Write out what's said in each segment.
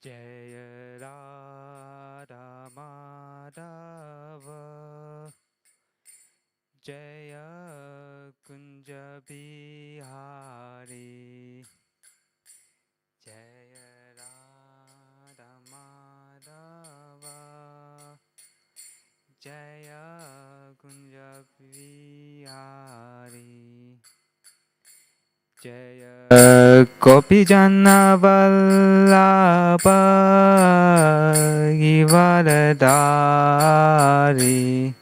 Jaya Radha Madhava Jaya Kunja Bihari Jaya Radha Madhava Jaya Kunja Bihari Jaya Gopi Jana Vallabha Givaradari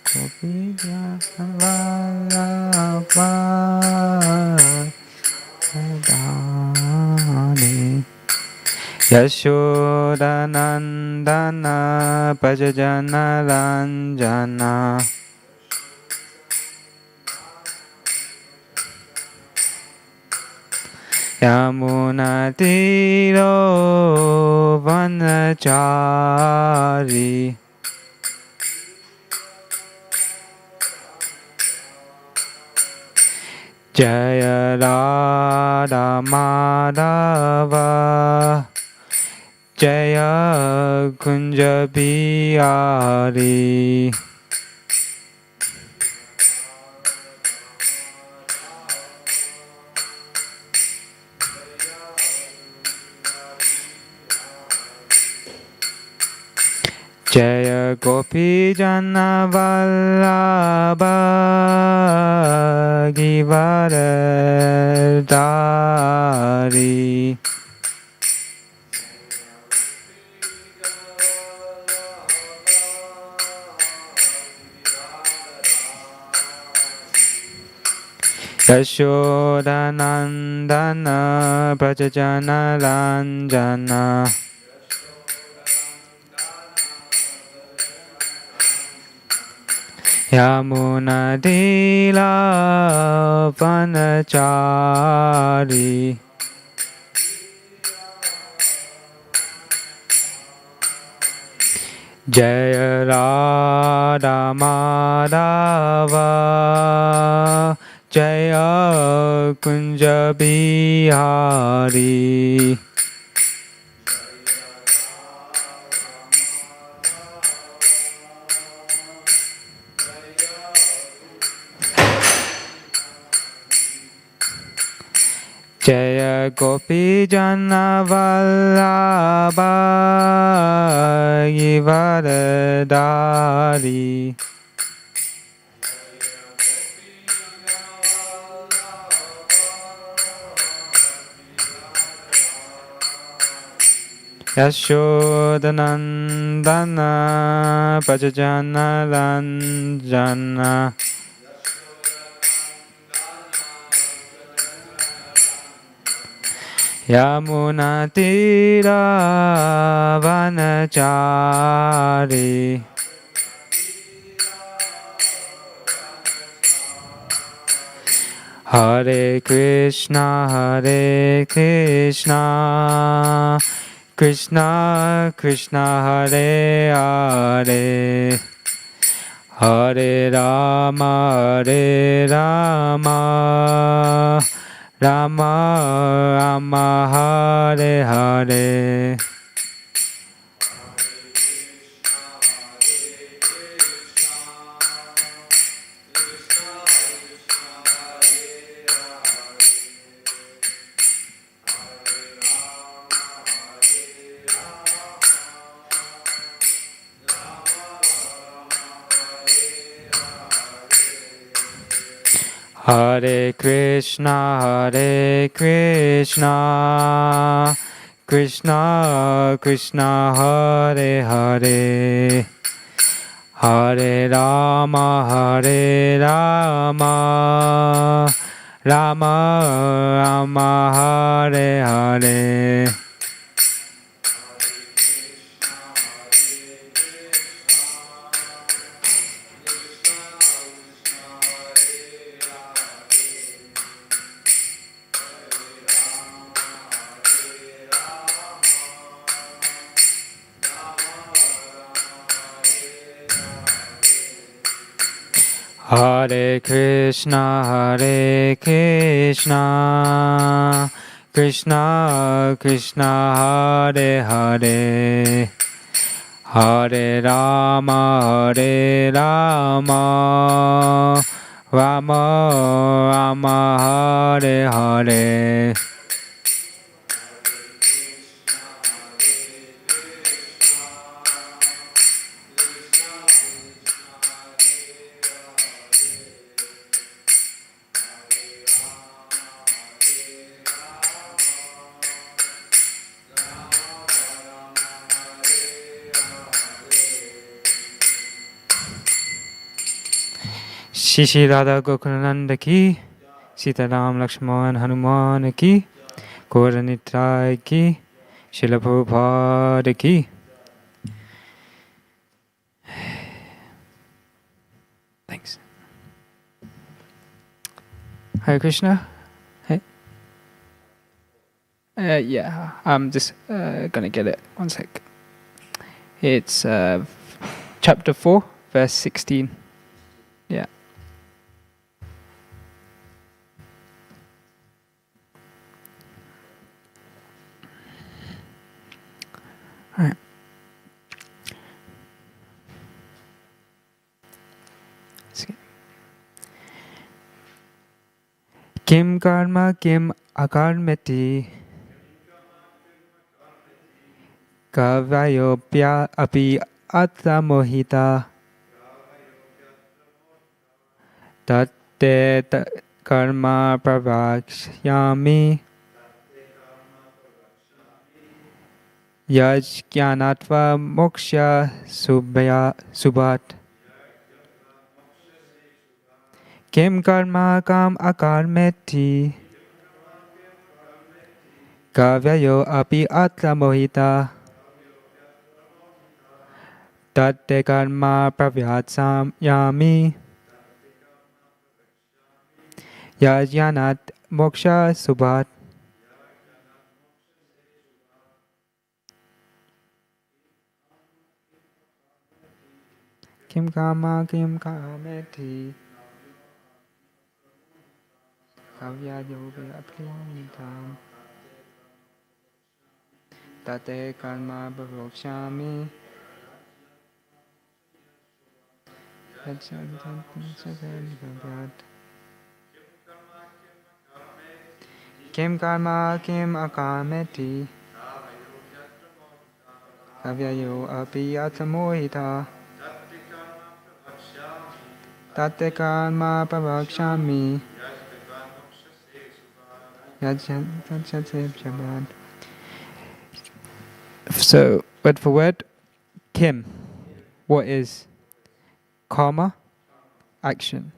Gopi Jana Vallabha Givaradari Yashoda Nandana Bhajajana Ranjana Yamuna Tiro Vanachari Jaya Radha Madhava Jaya Kunja Bihari Jaya Gopi Jana Vallabha Givaradari Yashoda Nandana Bhajajana Ranjana Yamuna Dila Vanachari Jaya Radha Madhava Jaya Kunja Bihari Jaya Gopi Jana Vallabha Givaradari Yashoda Nandana Bhajajana Ranjana Yamuna Tira Vanachari Hare Krishna Krishna Krishna Hare Hare Hare Rama Rama Rama Hare Hare Hare Krishna Krishna Krishna Hare Hare Hare Rama Rama Rama Hare Hare Hare Krishna Krishna Krishna Hare Hare Hare Rama Rama Rama Hare Hare Shishi Radha Gokulananda ki, Sitaram Lakshman Hanuman ki, Gaura ki, Srila Prabhupada ki. Thanks. Hare Krishna. Hey. Yeah, I'm just gonna get it. One sec. It's chapter 4, verse 16. Yeah. All right. Kim karma kim akarmeti kavayopya api atramohita tatte karma pravakshyami yajnanatva moksha subhat kim karma kam akarmeti kavyayo api atramohita tatte karma pravakshyami yajnanat moksha subhat. Kim karma kim kameti kavya yoga apnitam tate karma bhavokshami kim karma kim akameti kavya yoga api atamohita tate karma bhavokshami. So, word for word, Kim, what is? Karma, action.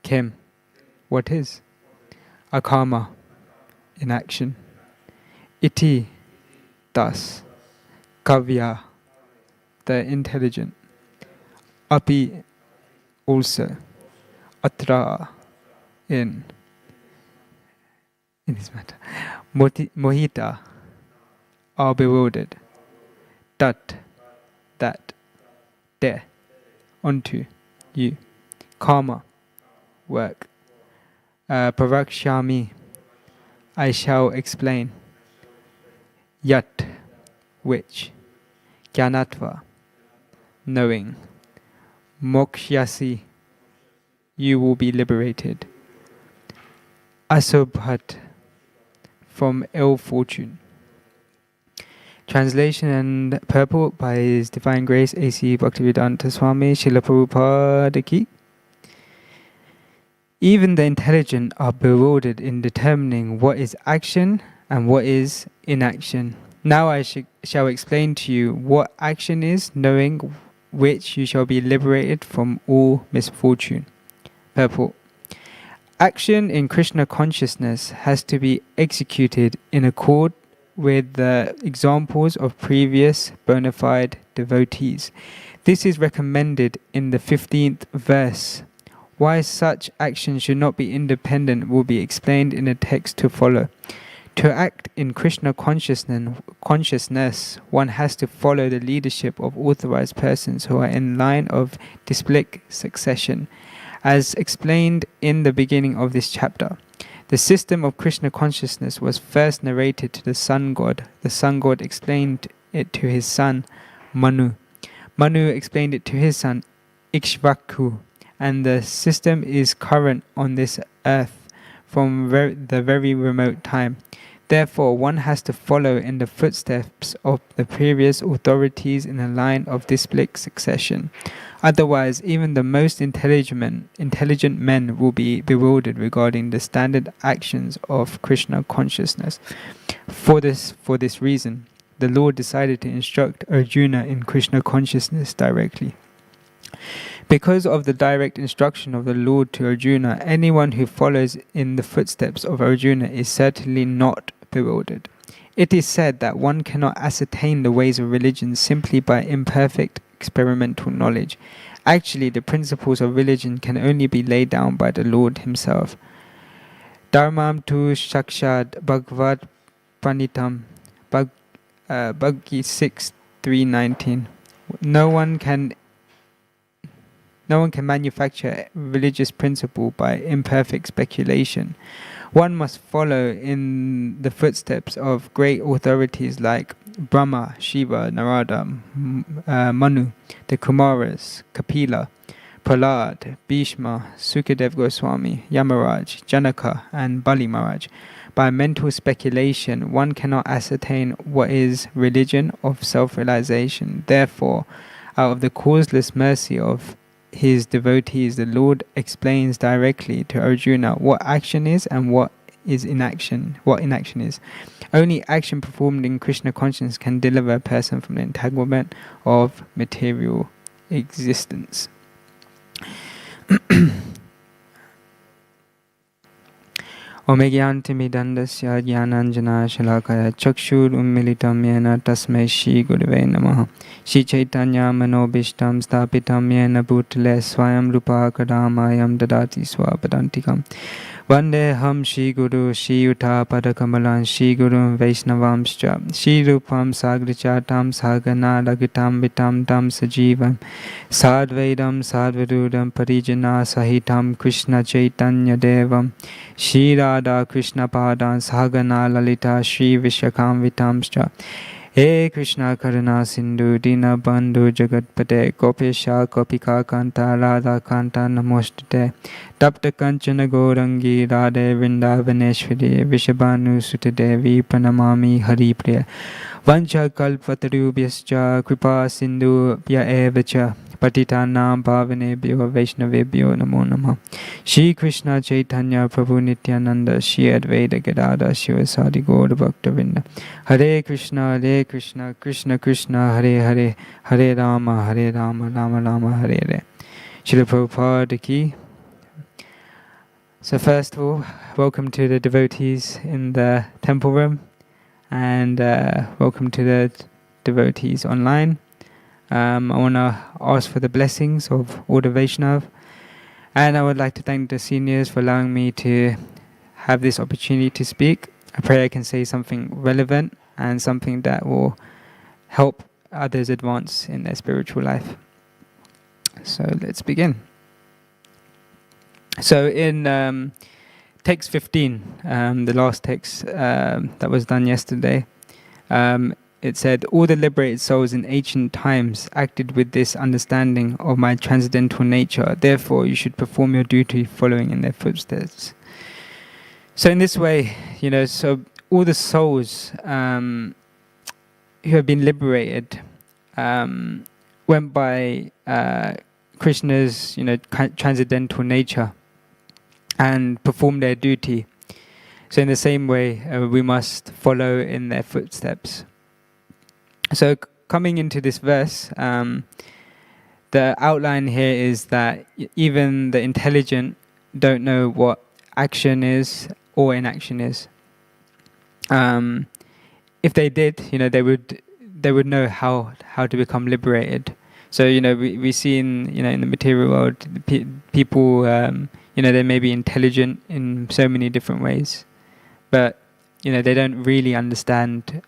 Kim, what is? Akarma, inaction. Iti, thus. Kavya, the intelligent. Api, also. Atra, in this matter. Mohita, are bewildered. Tat, that. De, onto, you. Karma, work. Pravakshami, I shall explain. Yat, which. Jnanatva, knowing. Mokshyasi, you will be liberated. Asobhat, from ill fortune. Translation and purport by His Divine Grace A.C. Bhaktivedanta Swami Srila Prabhupada Ki. Even the intelligent are bewildered in determining what is action and what is inaction. Now I shall explain to you what action is, knowing which you shall be liberated from all misfortune. Purport. Action in Krishna consciousness has to be executed in accord with the examples of previous bona fide devotees. This is recommended in the 15th verse. Why such action should not be independent will be explained in the text to follow. To act in Krishna consciousness, one has to follow the leadership of authorized persons who are in line of disciplic succession, as explained in the beginning of this chapter. The system of Krishna consciousness was first narrated to the sun god. The sun god explained it to his son, Manu. Manu explained it to his son, Ikshvaku, and the system is current on this earth from the very remote time. Therefore, one has to follow in the footsteps of the previous authorities in a line of displic succession. Otherwise, even the most intelligent men will be bewildered regarding the standard actions of Krishna consciousness. For this reason, the Lord decided to instruct Arjuna in Krishna consciousness directly. Because of the direct instruction of the Lord to Arjuna, anyone who follows in the footsteps of Arjuna is certainly not bewildered. It is said that one cannot ascertain the ways of religion simply by imperfect experimental knowledge. Actually, the principles of religion can only be laid down by the Lord himself. Dharmam tu shakshad bhagavad panitam. Bhagavad 6:319. No one can manufacture religious principle by imperfect speculation. One must follow in the footsteps of great authorities like Brahma, Shiva, Narada, Manu, the Kumaras, Kapila, Prahlad, Bhishma, Sukadev Goswami, Yamaraj, Janaka, and Bali Maharaj. By mental speculation, one cannot ascertain what is religion of self-realization. Therefore, out of the causeless mercy of his devotees, the Lord explains directly to Arjuna what action is and what inaction is. Only action performed in Krishna consciousness can deliver a person from the entanglement of material existence. Omegyantimidandasya jnananjana shalakaya chakshur ummilitam yena tasmai Shri Gurave Namaha. Shri Chaitanya manobishtam stapitam yena bhutale swayam rupa kadamayam dadati swapadantikam. Vandeham Shri Guru Shri Yuta Padakamalan Shri Guru Vaishnavamscha Shri Rupam Sagrichatam Sagana Lagitam Vitam Tam Sajivam Sadvaidam Sadvarudam Parijana Sahitam Krishna Chaitanya Devam Shri Radha Krishna Padan Sagana Lalita Shri Vishakam Vitamscha. He Krishna Karuna Sindhu Dina Bandhu Jagatpate Gopesha Gopika Kanta Radha Kanta Namostate Tapta Kanchana Gaurangi Radhe Vrindavaneshwari Vishabhanu Sutadevi Pranamami Haripriya Vancha Kalpatarubhyascha Kripa Sindhu Pya Evacha Patitanam Bhavanebhyo Vaishnavebhyo Namo Namah. Shri Krishna Chaitanya Prabhu Nityananda Shri Advaita Gadada Shivasadi Gaura Bhaktavinda. Hare Krishna Krishna Krishna Hare Hare Hare Rama Rama Rama Hare Hare. Srila Prabhupada ki. So first of all, welcome to the devotees in the temple room, and welcome to the devotees online. I want to ask for the blessings of all the Vaishnav, and I would like to thank the seniors for allowing me to have this opportunity to speak. I pray I can say something relevant and something that will help others advance in their spiritual life. So let's begin. So in text 15, the last text that was done yesterday, it said, all the liberated souls in ancient times acted with this understanding of my transcendental nature. Therefore, you should perform your duty following in their footsteps. So in this way, so all the souls who have been liberated went by Krishna's, transcendental nature and performed their duty. So in the same way, we must follow in their footsteps. So coming into this verse, the outline here is that even the intelligent don't know what action is or inaction is. If they did, they would know how to become liberated. So we see in in the material world, people they may be intelligent in so many different ways, but they don't really understand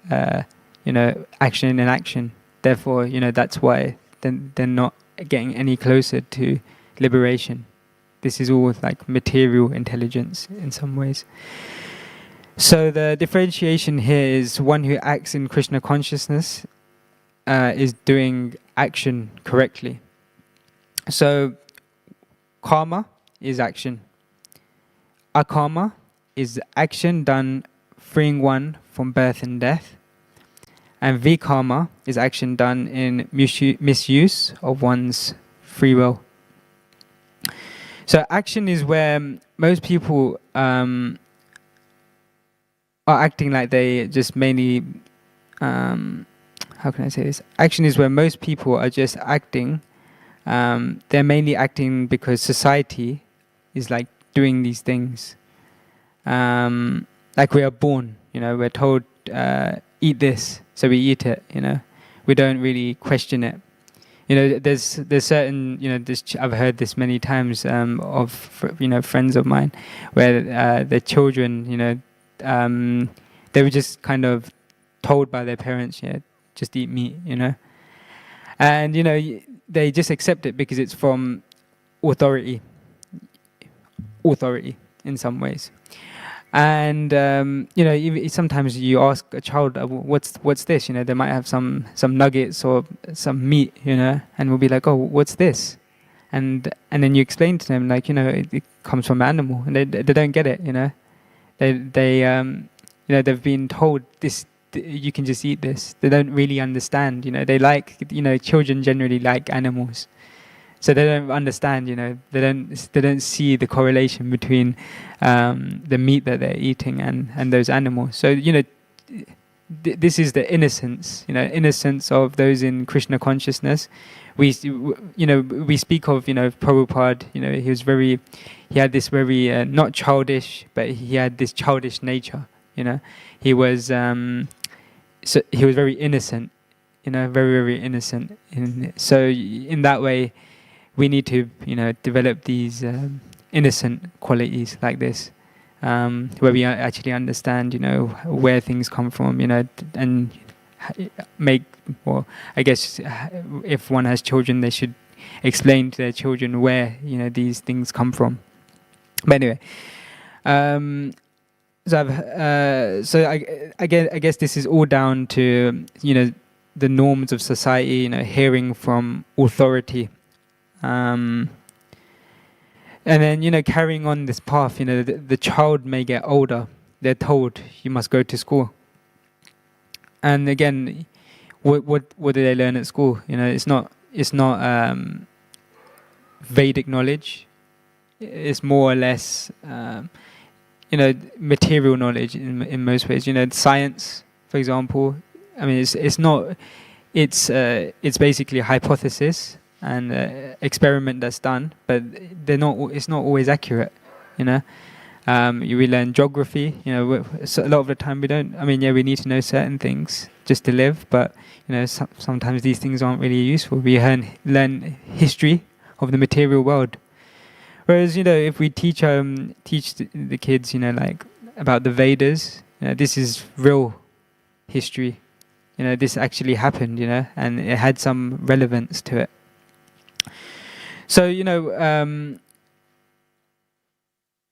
action and inaction. Therefore, that's why they're not getting any closer to liberation. This is all like material intelligence in some ways. So the differentiation here is one who acts in Krishna consciousness is doing action correctly. So karma is action. Akarma is action done freeing one from birth and death. And vikarma is action done in misuse of one's free will. So action is where most people are acting like they just mainly, how can I say this? Action is where most people are just acting. They're mainly acting because society is like doing these things. Like we are born, we're told, eat this, so we eat it, We don't really question it. There's certain, I've heard this many times of, friends of mine, where their children, they were just kind of told by their parents, just eat meat, And, they just accept it because it's from authority in some ways. And sometimes you ask a child, what's this? They might have some nuggets or some meat, and we'll be like, oh, what's this? And then you explain to them, like, it comes from an animal, and they don't get it, they've been told this, you can just eat this. They don't really understand, they like, children generally like animals. So they don't understand, they don't see the correlation between the meat that they're eating and those animals. So this is the innocence, innocence of those in Krishna consciousness. We speak of Prabhupada. He had this very not childish, but he had this childish nature. He was very innocent, very, very innocent. So in that way, we need to, develop these innocent qualities like this, where we actually understand, where things come from, and make. Well, I guess if one has children, they should explain to their children where these things come from. But anyway, I guess this is all down to the norms of society, hearing from authority. And then carrying on this path, the child may get older. They're told you must go to school, and again, what do they learn at school? It's not Vedic knowledge. It's more or less material knowledge in most ways. Science, for example. I mean, it's not. It's basically a hypothesis and experiment that's done, but it's not always accurate. We learn geography. So a lot of the time we don't. I mean, we need to know certain things just to live, but sometimes these things aren't really useful. We learn history of the material world. Whereas if we teach the kids, like about the Vedas, this is real history. This actually happened, and it had some relevance to it. So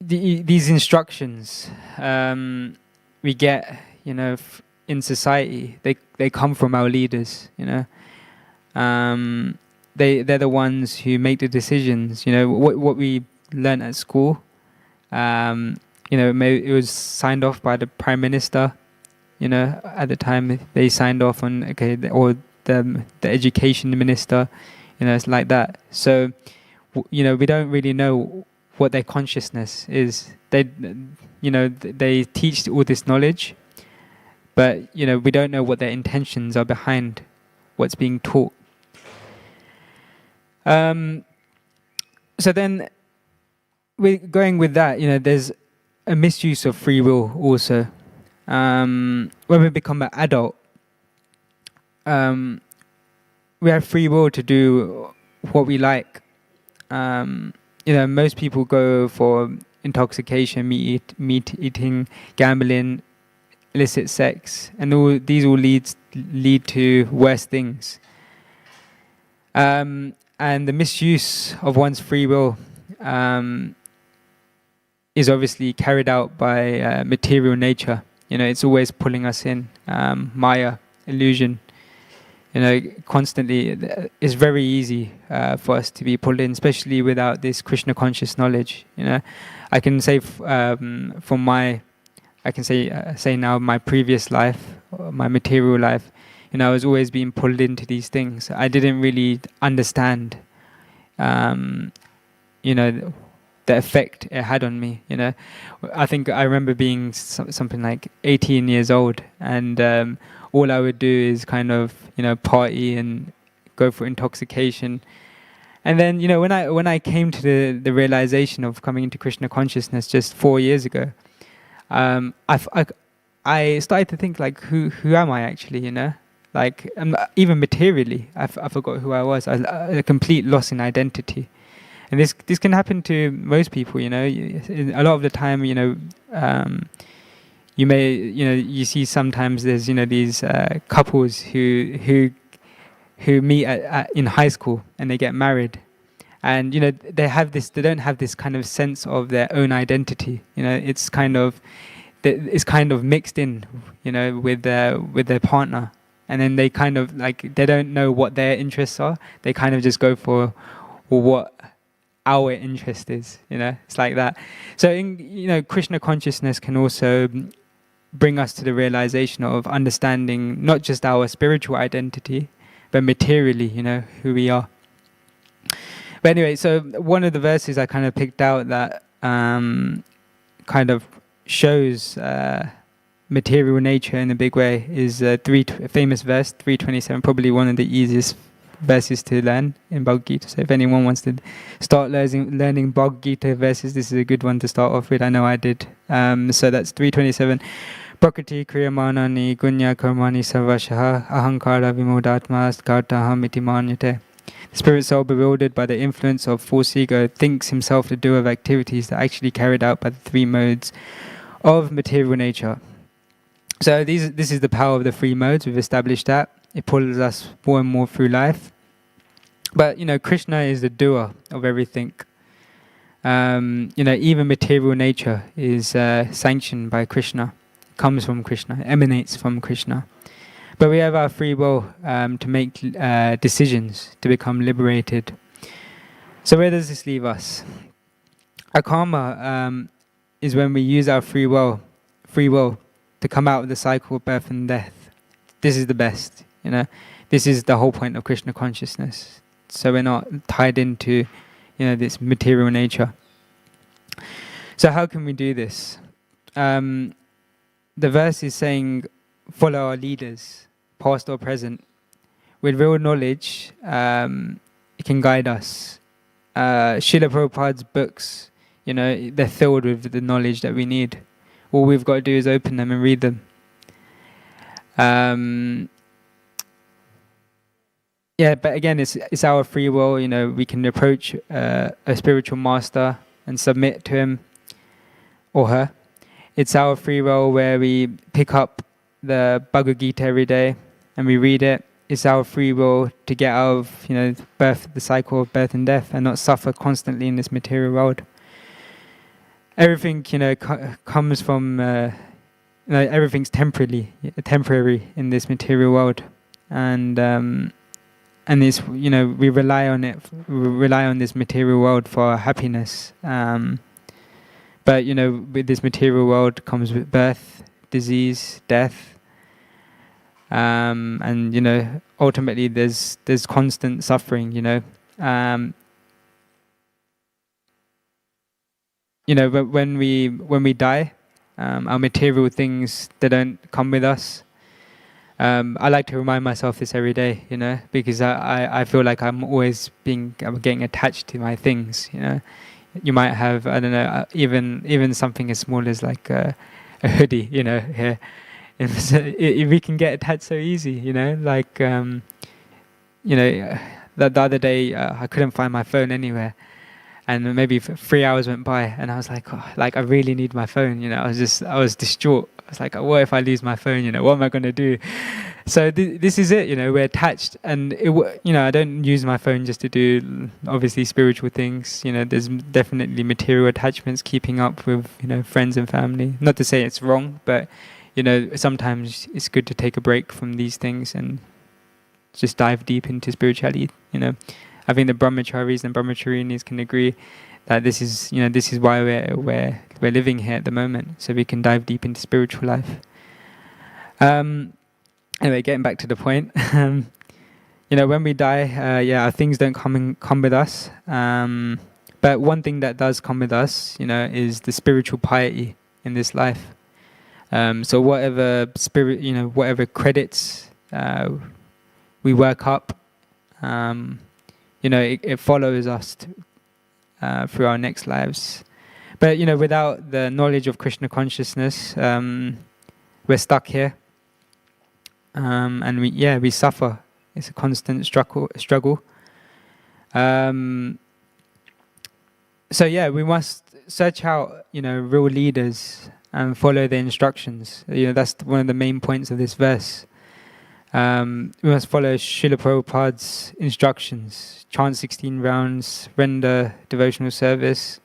these instructions we get, in society, they come from our leaders. They're the ones who make the decisions. What we learn at school. It was signed off by the Prime Minister. At the time they signed off on or the Education Minister. It's like that. So we don't really know what their consciousness is. They teach all this knowledge, but we don't know what their intentions are behind what's being taught. So then, we're going with that. There's a misuse of free will also. When we become an adult, we have free will to do what we like. Most people go for intoxication, meat eating, gambling, illicit sex, and these all lead to worse things. And the misuse of one's free will is obviously carried out by material nature. It's always pulling us in, Maya, illusion. Constantly, it's very easy for us to be pulled in, especially without this Krishna conscious knowledge. I can say I can say now my previous life, my material life, I was always being pulled into these things. I didn't really understand, the effect it had on me. I think I remember being something like 18 years old, and all I would do is kind of, party and go for intoxication. And then, when I came to the realization of coming into Krishna consciousness just 4 years ago, I started to think, like, who am I actually? Like, even materially, I forgot who I was. I was a complete loss in identity. And this can happen to most people. A lot of the time, you may, you see sometimes there's, these couples who meet in high school and they get married, and they don't have this kind of sense of their own identity. It's kind of mixed in, with their partner, and then they kind of, like, they don't know what their interests are. They kind of just go for what our interest is. It's like that. So Krishna consciousness can also bring us to the realization of understanding not just our spiritual identity, but materially, who we are. But anyway, so one of the verses I kind of picked out that kind of shows material nature in a big way is famous verse 327, probably one of the easiest verses to learn in Bhagavad Gita. So if anyone wants to start learning Bhagavad Gita verses, this is a good one to start off with. I know I did. So that's 327. Prakriti kriyamanani gunya karmani sarvashaha ahankara vimodatma skartaham iti manyate. The spirit soul, bewildered by the influence of false ego, thinks himself the doer of activities that are actually carried out by the three modes of material nature. So this is the power of the three modes. We've established that. It pulls us more and more through life. But, Krishna is the doer of everything. Even material nature is sanctioned by Krishna. It comes from Krishna, emanates from Krishna. But we have our free will to make decisions, to become liberated. So where does this leave us? Our karma is when we use our free will to come out of the cycle of birth and death. This is the best, This is the whole point of Krishna consciousness. So we're not tied into, this material nature. So how can we do this? The verse is saying, follow our leaders, past or present. With real knowledge, it can guide us. Srila Prabhupada's books, they're filled with the knowledge that we need. All we've got to do is open them and read them. But again, it's our free will. We can approach a spiritual master and submit to him or her. It's our free will where we pick up the Bhagavad Gita every day and we read it. It's our free will to get out of the cycle of birth and death, and not suffer constantly in this material world. Everything comes from everything's temporary in this material world, and this we rely on it. We rely on this material world for our happiness. But with this material world comes with birth, disease, death, and ultimately there's constant suffering. But when we die, our material things, they don't come with us. I like to remind myself this every day, because I feel like I'm getting attached to my things. You might have, I don't know, even something as small as like a hoodie, here. We can get attached so easy, like, the other day I couldn't find my phone anywhere. And maybe 3 hours went by, and I was like, I really need my phone. I was distraught. I was like, what if I lose my phone? What am I going to do? So this is it, we're attached, and I don't use my phone just to do obviously spiritual things. There's definitely material attachments, keeping up with friends and family. Not to say it's wrong, but sometimes it's good to take a break from these things and just dive deep into spirituality. I think the brahmacharis and brahmacharinis can agree that this is why we're living here at the moment, so we can dive deep into spiritual life. Anyway, getting back to the point, when we die, our things don't come with us. But one thing that does come with us, is the spiritual piety in this life. So whatever whatever credits we work up, it follows us through our next lives. But without the knowledge of Krishna consciousness, we're stuck here. And we suffer. It's a constant struggle. We must search out, real leaders and follow their instructions. That's one of the main points of this verse. We must follow Srila Prabhupada's instructions, chant 16 rounds, render devotional service,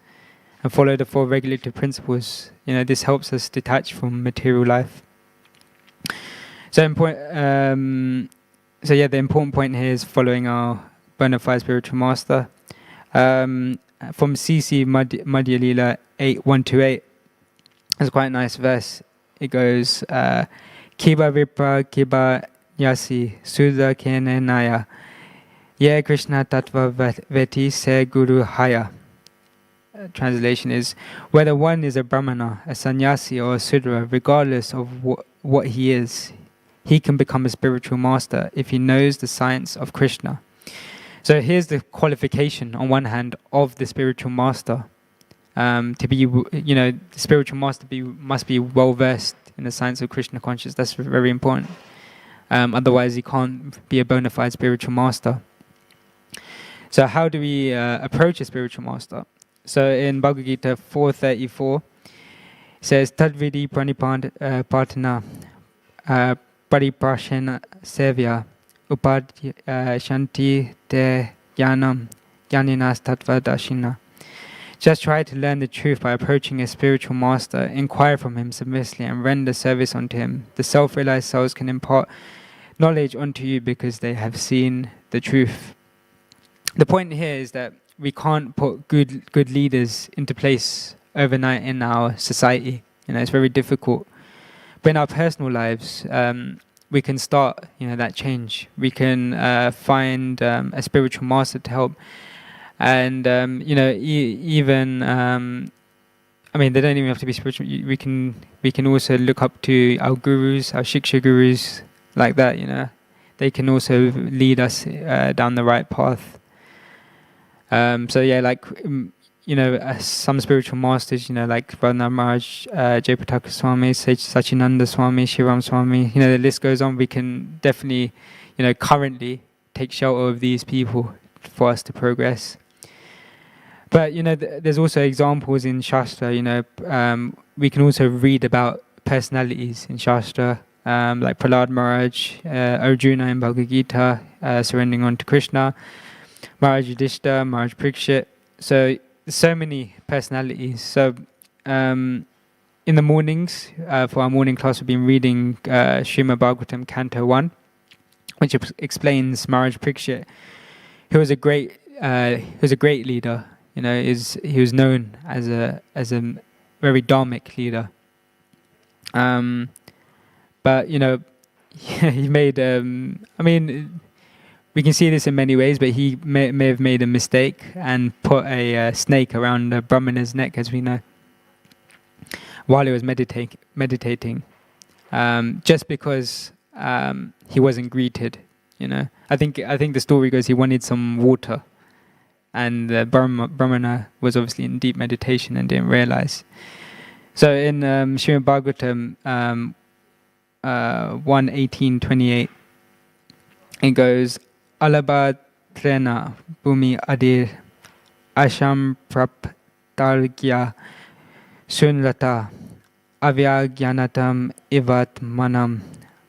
and follow the 4 regulative principles. This helps us detach from material life. The important point here is following our bona fide spiritual master. From CC Madhya Lila 8.1-8, it's quite a nice verse. It goes, Kiba Vipra Kiba Yasi Sudha Kene Naya Ye Krishna Tattva Veti Se Guru Haya. Translation is, whether one is a brahmana, a sannyasi, or a sudra, regardless of what he is, he can become a spiritual master if he knows the science of Krishna. So here's the qualification, on one hand, of the spiritual master. To be, the spiritual master must be well versed in the science of Krishna consciousness. That's very important. Otherwise, he can't be a bona fide spiritual master. So how do we approach a spiritual master? So in Bhagavad Gita 4.34, it says, Tadvidi pranipatana pariprashena sevya upadyanti te jnanam jnaninas tattva dashina. Just try to learn the truth by approaching a spiritual master, inquire from him submissively, and render service unto him. The self-realized souls can impart knowledge unto you because they have seen the truth. The point here is that we can't put good leaders into place overnight in our society. It's very difficult. But in our personal lives, we can start, that change. We can find a spiritual master to help. And, even, they don't even have to be spiritual. We can also look up to our gurus, our shiksha gurus, like that, They can also lead us down the right path. Some spiritual masters, like Radha Maharaj, Jayapataka Swami, Sachinanda Swami, Shivam Swami, the list goes on. We can definitely, currently take shelter of these people for us to progress. But, there's also examples in Shastra, we can also read about personalities in Shastra, like Prahlad Maharaj, Arjuna in Bhagavad Gita, surrendering on to Krishna, Maharaj Yudhishthira, Maharaj Parikshit. So many personalities. So in the mornings, for our morning class, we've been reading Srimad Bhagavatam Canto 1, which explains Maharaj Parikshit, who was a great leader. He was known as a very dharmic leader. But he made. We can see this in many ways, but he may have made a mistake and put a snake around the Brahmana's neck, as we know, while he was meditating, just because he wasn't greeted. I think the story goes he wanted some water, and the Brahmana was obviously in deep meditation and didn't realize. So in Srimad Bhagavatam 1:18-28, it goes, Alabha trena bhumi adir asham praptargya sunlata avyagyanatam ivat manam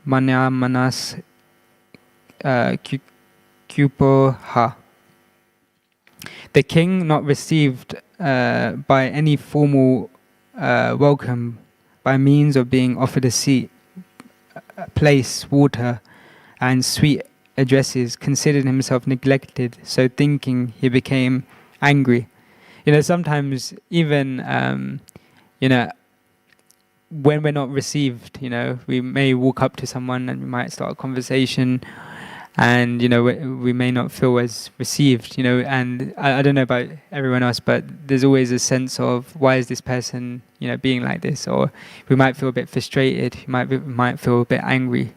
manya manas kupoha. The king, not received by any formal welcome by means of being offered a seat, place, water, and sweet addresses, considered himself neglected, so thinking he became angry. Sometimes even, when we're not received, we may walk up to someone and we might start a conversation, and we may not feel as received, and I don't know about everyone else, but there's always a sense of, why is this person being like this? Or we might feel a bit frustrated, we might feel a bit angry,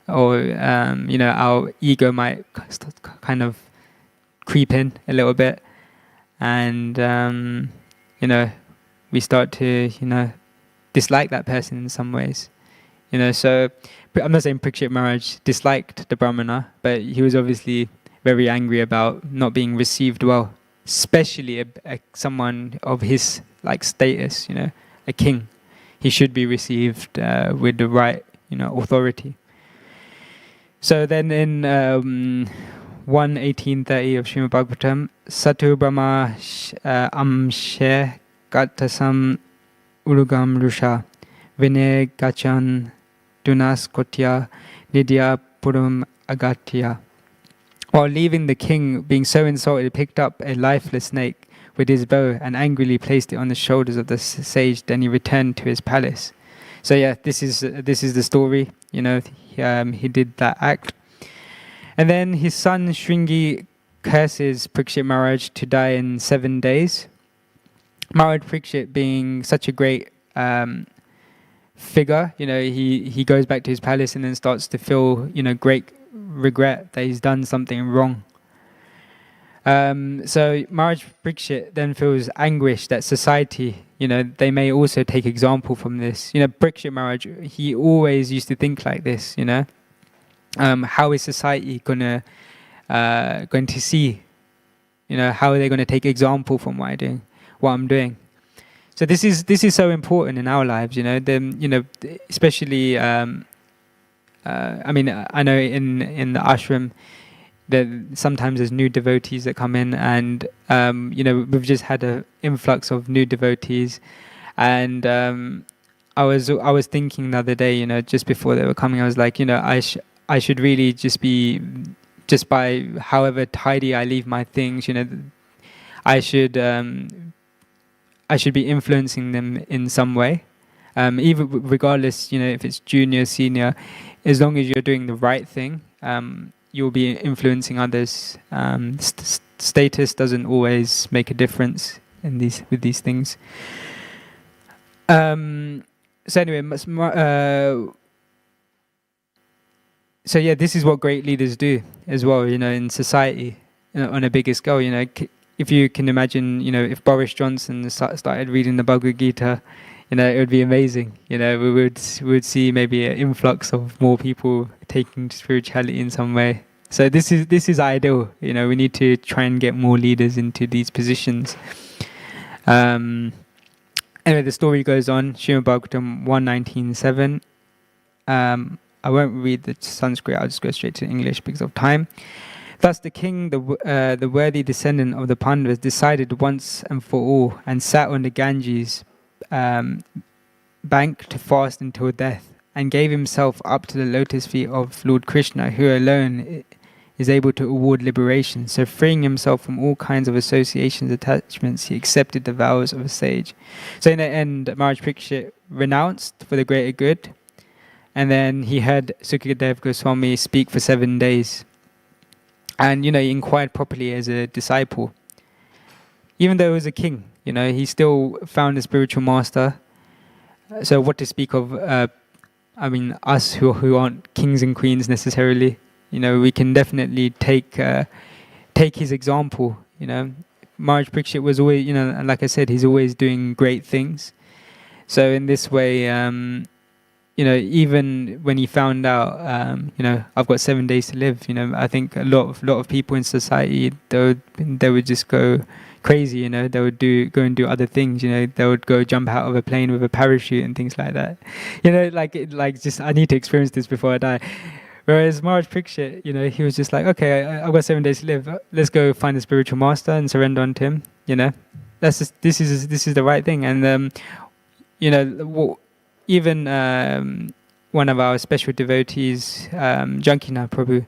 or our ego might kind of creep in a little bit, and we start to dislike that person in some ways. So I'm not saying Parikshit Maharaj disliked the Brahmana, but he was obviously very angry about not being received well, especially someone of his status, a king. He should be received with the right, authority. So then in 1:1830 of Srimad Bhagavatam, Satu Brahma Amshe Gatasam Urugam Rusha Vine Gachan Dunas Kotya Nidya Purum Agatya. While leaving, the king, being so insulted, picked up a lifeless snake with his bow and angrily placed it on the shoulders of the sage. Then he returned to his palace. So yeah, this is the story. He did that act, and then his son Shringi curses Parikshit Maharaj to die in 7 days. Maharaj Parikshit, being such a great figure, he goes back to his palace and then starts to feel, great regret that he's done something wrong. So Maharaj Parikshit then feels anguish that society, they may also take example from this. Parikshit Maharaj, he always used to think like this. How is society going to see? How are they going to take example from what I'm doing? So this is so important in our lives, especially. I know in the ashram that sometimes there's new devotees that come in, and we've just had an influx of new devotees, and I was thinking the other day, just before they were coming, I was like, I should really just be, just by however tidy I leave my things, I should be influencing them in some way, even regardless, if it's junior, senior, as long as you're doing the right thing, you'll be influencing others. Status doesn't always make a difference with these things. So anyway, so yeah, this is what great leaders do as well, in society, on a bigger scale. If you can imagine, if Boris Johnson started reading the Bhagavad Gita, it would be amazing. We would see maybe an influx of more people taking spirituality in some way. So this is ideal. We need to try and get more leaders into these positions. Anyway, the story goes on. Srimad Bhagavatam 1:19.7. I won't read the Sanskrit. I'll just go straight to English because of time. Thus the king, the worthy descendant of the Pandavas, decided once and for all, and sat on the Ganges bank to fast until death, and gave himself up to the lotus feet of Lord Krishna, who alone is able to award liberation. So freeing himself from all kinds of associations, attachments, he accepted the vows of a sage. So in the end, Maharaj Parikshit renounced for the greater good, and then he heard Sukadev Goswami speak for 7 days. And, he inquired properly as a disciple. Even though he was a king, he still found a spiritual master. So what to speak of, us who aren't kings and queens necessarily, we can definitely take his example. Maharaj Parikshit was always, and like I said, he's always doing great things. So in this way, even when he found out, I've got 7 days to live. I think a lot of people in society, they would just go crazy. They would go and do other things. They would go jump out of a plane with a parachute and things like that. Just I need to experience this before I die. Whereas Maharaj Parikshit, he was just like, okay, I've got 7 days to live. Let's go find the spiritual master and surrender unto him. This is the right thing. And even one of our special devotees, Jankina Prabhu,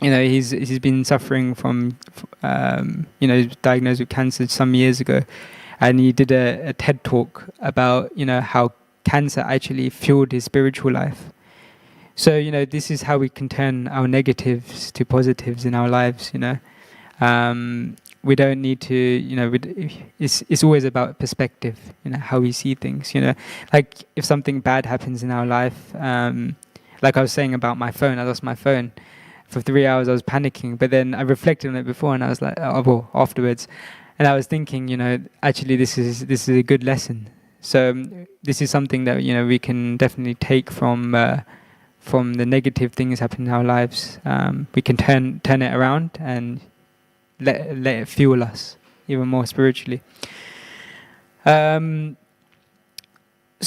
he's been suffering from, diagnosed with cancer some years ago, and he did a TED talk about how cancer actually fueled his spiritual life. So this is how we can turn our negatives to positives in our lives. We don't need to, it's always about perspective, how we see things, like if something bad happens in our life, like I was saying about my phone, I lost my phone. For 3 hours I was panicking, but then I reflected on it before and I was like, afterwards, and I was thinking, actually this is a good lesson. So this is something that, we can definitely take from the negative things happening in our lives. We can turn it around and let it fuel us even more spiritually. So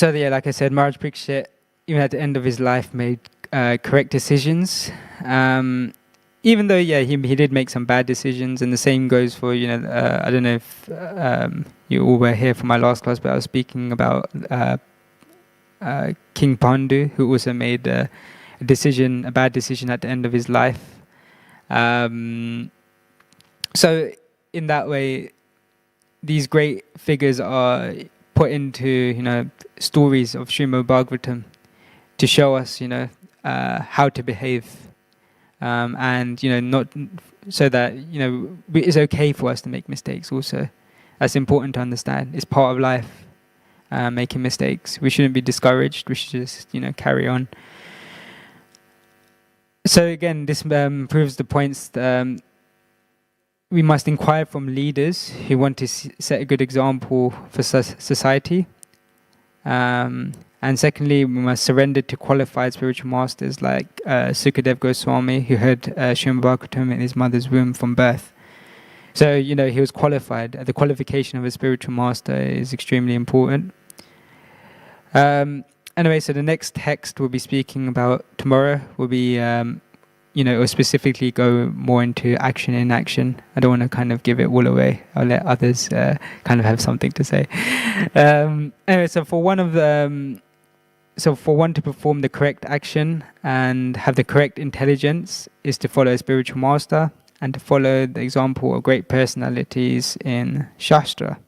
like I said, Maharaj Parikshit, even at the end of his life, made correct decisions. Even though, he did make some bad decisions, and the same goes for, I don't know if you all were here for my last class, but I was speaking about King Pandu, who also made a bad decision at the end of his life. So in that way, these great figures are put into, stories of Srimad Bhagavatam to show us, how to behave, and not so that it's okay for us to make mistakes. Also, that's important to understand. It's part of life, making mistakes. We shouldn't be discouraged. We should just carry on. So again, this proves the points. We must inquire from leaders who want to set a good example for society. And secondly, we must surrender to qualified spiritual masters like Sukadev Goswami, who heard Srimad Bhagavatam in his mother's womb from birth. So, he was qualified. The qualification of a spiritual master is extremely important. Anyway, so the next text we'll be speaking about tomorrow will be, or specifically go more into action and inaction. I don't want to kind of give it all away. I'll let others kind of have something to say. Anyway, so for one to perform the correct action and have the correct intelligence is to follow a spiritual master and to follow the example of great personalities in Shastra.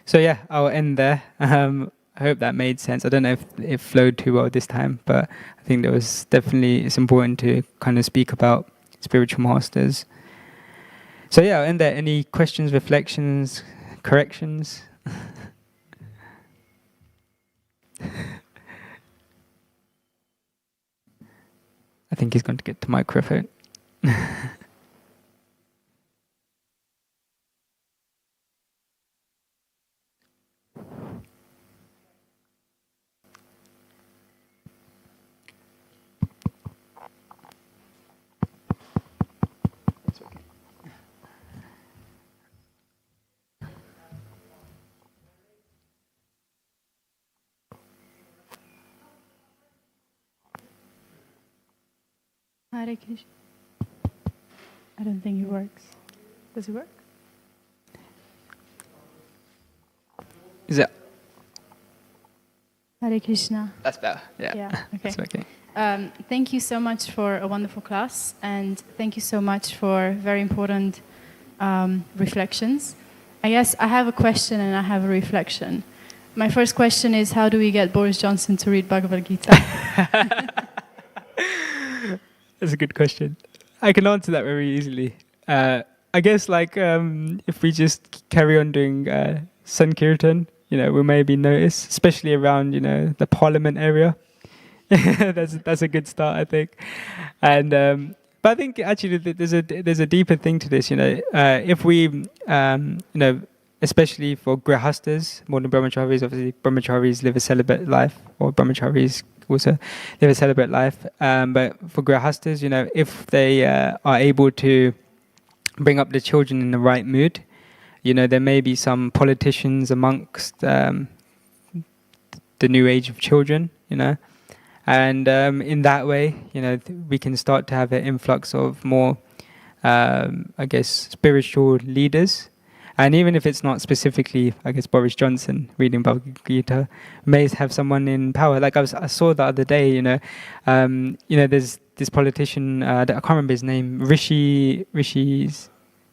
So I'll end there. I hope that made sense. I don't know if it flowed too well this time, but I think it's important to kind of speak about spiritual masters. So I'll end there. Any questions, reflections, corrections? I think he's going to get the microphone. Hare Krishna. I don't think it works. Does it work? Is it? Hare Krishna. That's better. Yeah. Okay. That's okay. Thank you so much for a wonderful class, and thank you so much for very important reflections. I guess I have a question and I have a reflection. My first question is, how do we get Boris Johnson to read Bhagavad Gita? That's a good question. I can answer that very easily. I guess if we just carry on doing Sankirtan, we may be noticed, especially around the Parliament area. that's a good start, I think. And but I think actually there's a deeper thing to this. If we especially for grihastas more than brahmacharis. Obviously, brahmacharis live a celibate life, or brahmacharis also live a celibate life. But for grihastas, if they are able to bring up the children in the right mood, there may be some politicians amongst the new age of children, and in that way, we can start to have an influx of more, I guess, spiritual leaders. And even if it's not specifically, I guess, Boris Johnson reading Bhagavad Gita, may have someone in power. Like I saw the other day, there's this politician, I can't remember his name, Rishi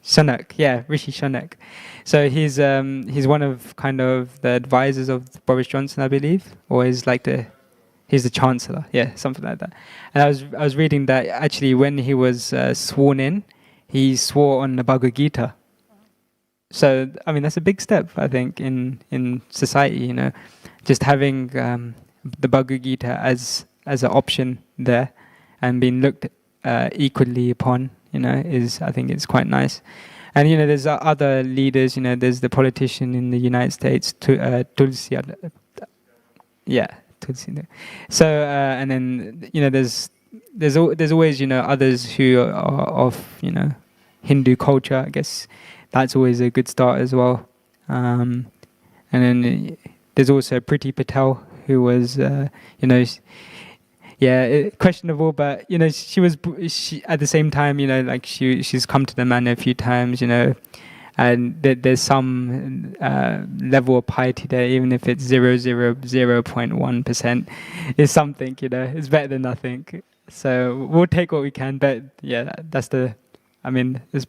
Sunak, yeah, Rishi Sunak. So he's one of kind of the advisors of Boris Johnson, I believe, or he's the chancellor, yeah, something like that. And I was reading that actually when he was sworn in, he swore on the Bhagavad Gita. So I mean that's a big step, I think, in society. Just having the Bhagavad Gita as an option there, and being looked equally upon, I think it's quite nice. And there's other leaders. There's the politician in the United States, Tulsi. Yeah, Tulsi. So and then there's always others who are of Hindu culture. I guess that's always a good start as well. And then there's also Priti Patel, who was questionable, but she at the same time, she's come to the manor a few times, and there's some level of piety there, even if it's 0.1%, is something. It's better than nothing. So we'll take what we can, but yeah, it's a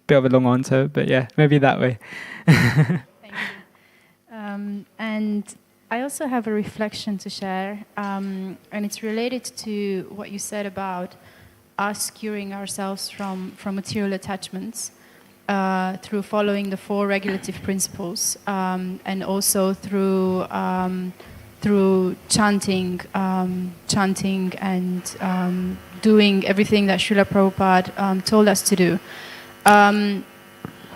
bit of a long answer, but yeah, maybe that way. Thank you. And I also have a reflection to share, and it's related to what you said about us curing ourselves from material attachments through following the 4 regulative principles, and also through chanting and doing everything that Srila Prabhupada told us to do.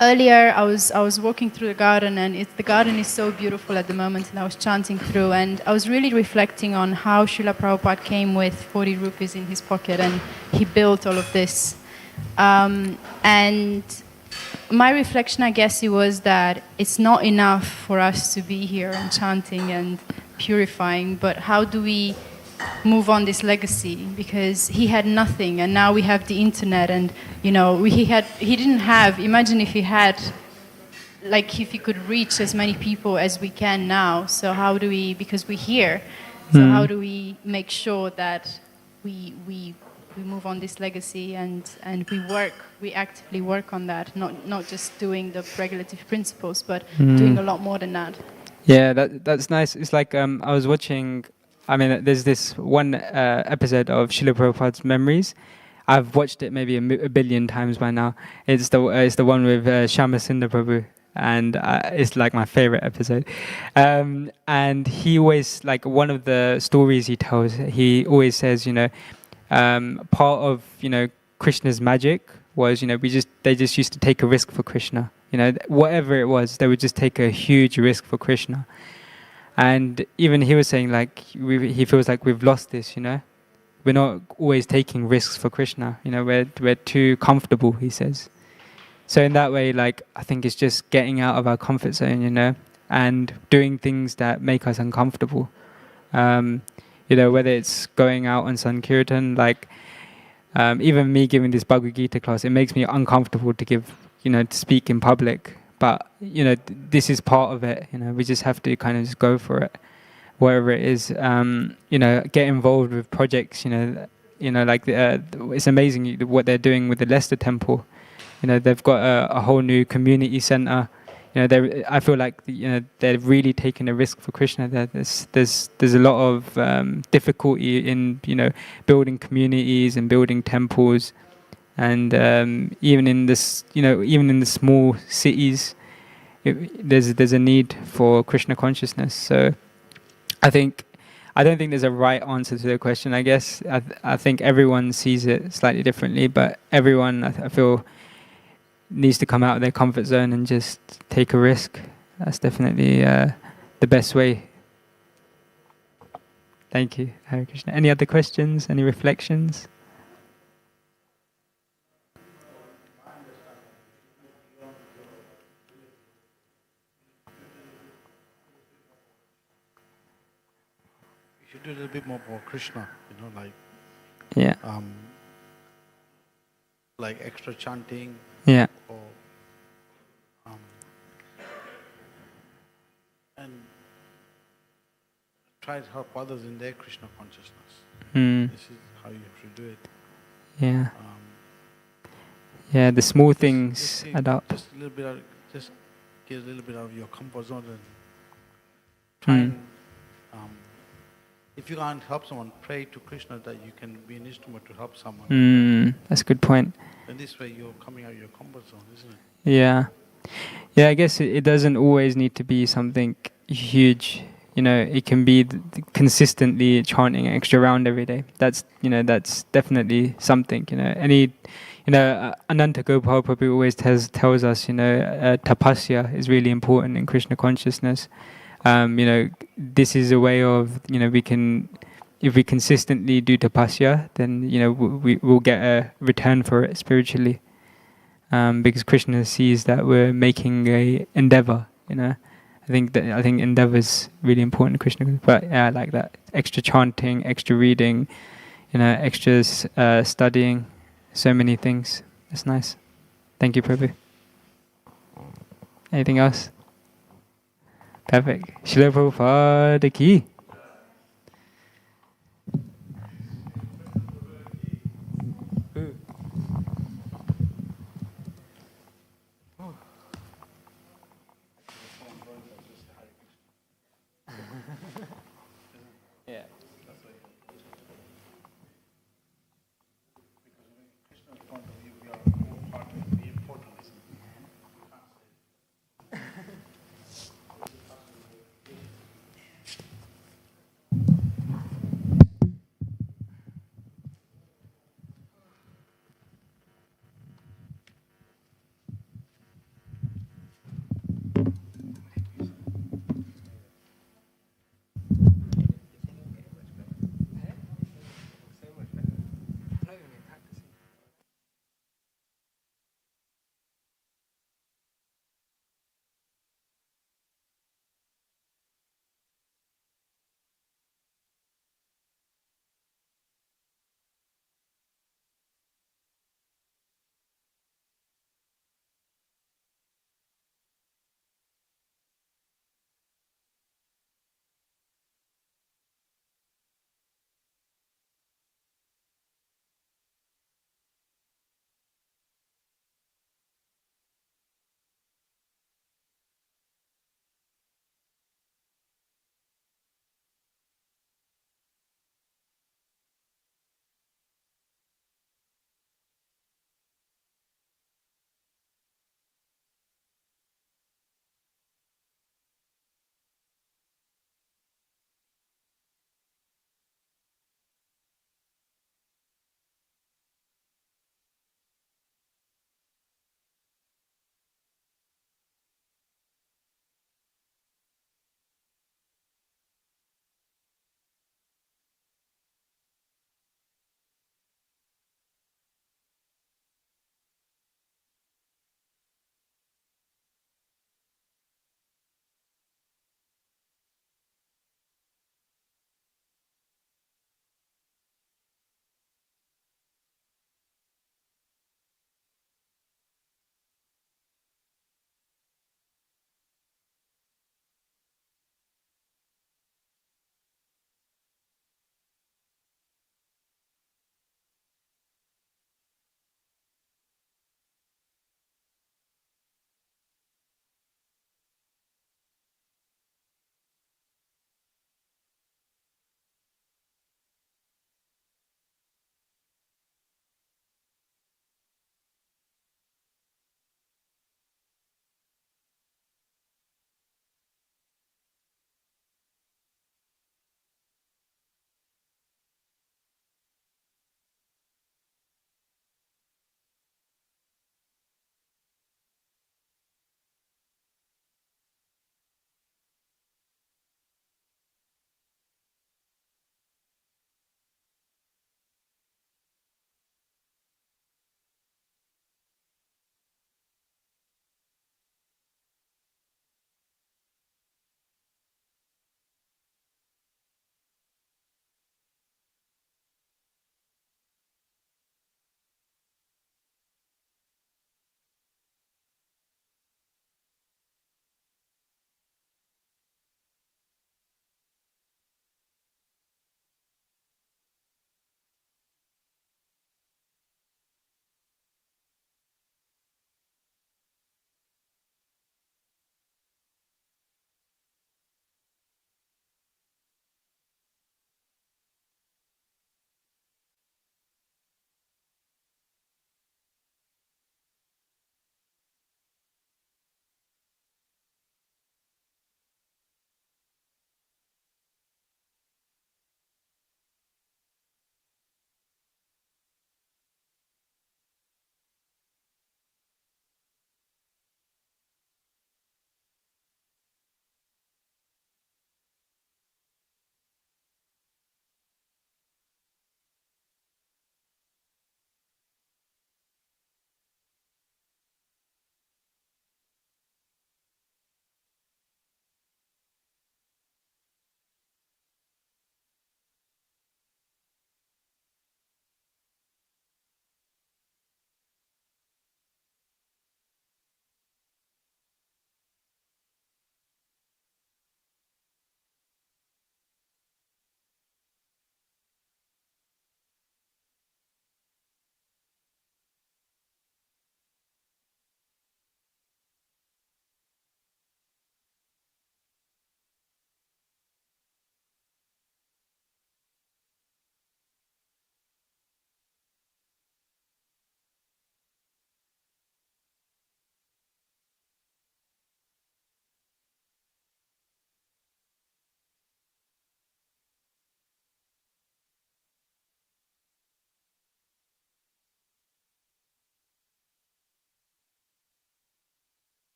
Earlier, I was walking through the garden, and the garden is so beautiful at the moment, and I was chanting through, and I was really reflecting on how Srila Prabhupada came with 40 rupees in his pocket, and he built all of this. And my reflection, I guess, it was that it's not enough for us to be here and chanting and purifying, but how do we move on this legacy? Because he had nothing, and now we have the internet, and he didn't have. Imagine if he had, if he could reach as many people as we can now. So how do we? Because we're here. So how do we make sure that we move on this legacy and we actively work on that, not just doing the regulative principles, but doing a lot more than that. Yeah, that's nice. It's like I was watching. There's this one episode of Srila Prabhupada's Memories. I've watched it maybe a billion times by now. It's the one with Shyama Prabhu, and it's like my favorite episode. And he always, one of the stories he tells, he always says, part of Krishna's magic was they just used to take a risk for Krishna. Whatever it was, they would just take a huge risk for Krishna. And even he was saying he feels like we've lost this. We're not always taking risks for Krishna. We're too comfortable, he says. So in that way, I think it's just getting out of our comfort zone, and doing things that make us uncomfortable. Whether it's going out on Sankirtan, even me giving this Bhagavad Gita class, it makes me uncomfortable to to speak in public. But, this is part of it. We just have to kind of just go for it, wherever it is. Get involved with projects, it's amazing what they're doing with the Leicester Temple. They've got a whole new community center. I feel like they're really taking a risk for Krishna. There's a lot of difficulty in building communities and building temples, and even in the small cities, there's a need for Krishna consciousness. So I don't think there's a right answer to the question. I guess I think everyone sees it slightly differently, but everyone I feel needs to come out of their comfort zone and just take a risk That's definitely the best way. Thank you, Hare Krishna. Any other questions? Any reflections? You should do a little bit more for Krishna, Yeah. Like extra chanting, Yeah. or and try to help others in their Krishna consciousness. This is how you should do it. Yeah. Yeah, the small things Just add up. Just a little bit. Just get a little bit out of your comfort zone and try and. If you can't help someone, pray to Krishna that you can be an instrument to help someone. That's a good point. And this way you're coming out of your comfort zone, isn't it? Yeah. Yeah, I guess it doesn't always need to be something huge. It can be consistently chanting an extra round every day. That's definitely something. Ananta Gopal Prabhu always tells us, tapasya is really important in Krishna consciousness. This is a way of, if we consistently do tapasya, then, we'll get a return for it spiritually. Because Krishna sees that we're making a endeavor, I think endeavor is really important in Krishna. But yeah, I like that. Extra chanting, extra reading, extra studying, so many things. That's nice. Thank you, Prabhu. Anything else? Perfect. Srila Prabhupada ki.